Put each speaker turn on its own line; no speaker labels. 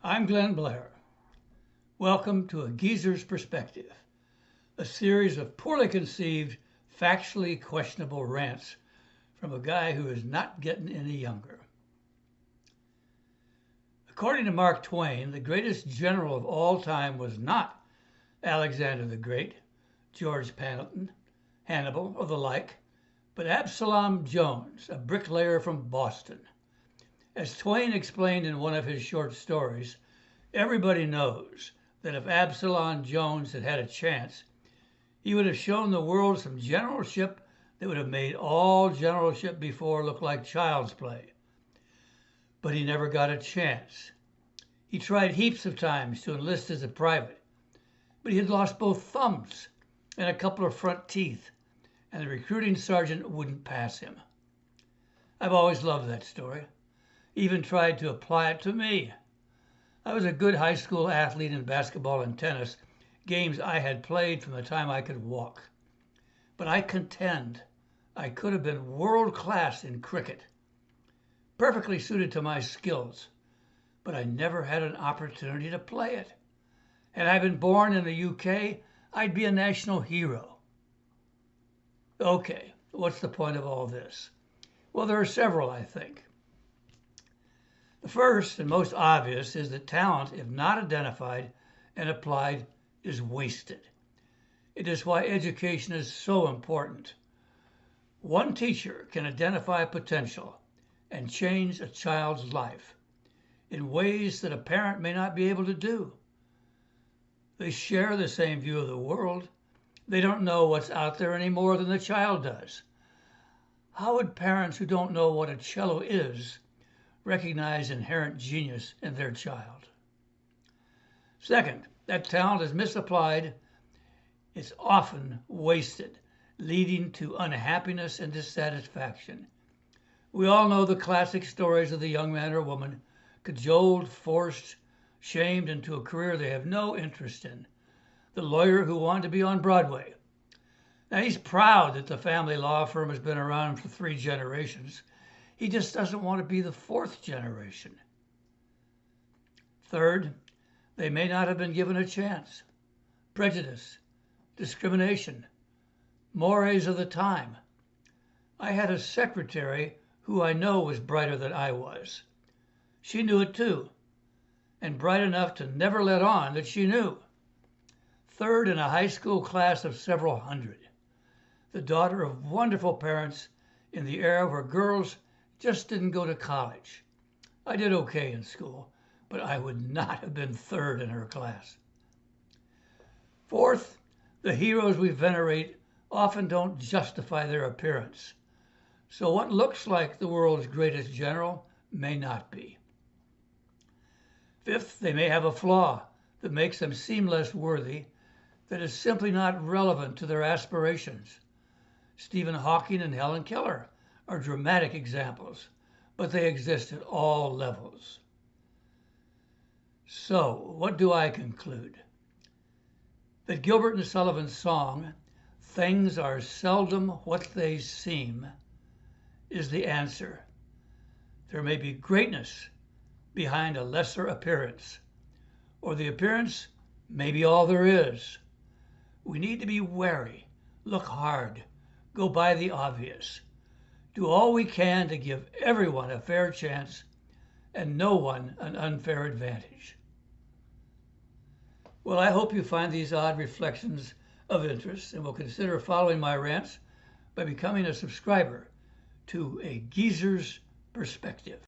I'm Blair. Welcome to A Geezer's Perspective, a series of poorly conceived, factually questionable rants from a guy who is not getting any younger. According to Mark Twain, the greatest general of all time was not Alexander the Great, George Hannibal, or the like, but Absalom Jones, a bricklayer from Boston. As Twain explained in one of his short stories, everybody knows that if Absalom Jones had had a chance, he would have shown the world some generalship that would have made all generalship before look like child's play. But he never got a chance. He tried heaps of times to enlist as a private, but he had lost both thumbs and a couple of front teeth, and the recruiting sergeant wouldn't pass him. I've always loved that story. Even tried to apply it to me. I was a good high school athlete in basketball and tennis, games I had played from the time I could walk. But I contend I could have been world class in cricket, perfectly suited to my skills, but I never had an opportunity to play it. Had I been born in the UK, I'd be a national hero. Okay, what's the point of all this? Well, there are several, I think. The first and most obvious is that talent, if not identified and applied, is wasted. It is why education is so important. One teacher can identify potential and change a child's life in ways that a parent may not be able to do. They share the same view of the world. They don't know what's out there any more than the child does. How would parents who don't know what a cello is recognize inherent genius in their child? Second, that talent is misapplied. It's often wasted, leading to unhappiness and dissatisfaction. We all know the classic stories of the young man or woman cajoled, forced, shamed into a career they have no interest in. The lawyer who wanted to be on Broadway. Now, he's proud that the family law firm has been around for 3 generations. He just doesn't want to be the 4th generation. Third, they may not have been given a chance. Prejudice, discrimination, mores of the time. I had a secretary who I know was brighter than I was. She knew it too, and bright enough to never let on that she knew. Third in a high school class of several hundred. The daughter of wonderful parents in the era where girls just didn't go to college. I did okay in school, but I would not have been 3rd in her class. Fourth, the heroes we venerate often don't justify their appearance. So what looks like the world's greatest general may not be. Fifth, they may have a flaw that makes them seem less worthy, that is simply not relevant to their aspirations. Stephen Hawking and Helen Keller are dramatic examples, but they exist at all levels. So, what do I conclude? That Gilbert and Sullivan's song, "Things Are Seldom What They Seem," is the answer. There may be greatness behind a lesser appearance, or the appearance may be all there is. We need to be wary, look hard, go by the obvious. Do all we can to give everyone a fair chance and no one an unfair advantage. Well, I hope you find these odd reflections of interest and will consider following my rants by becoming a subscriber to A Geezer's Perspective.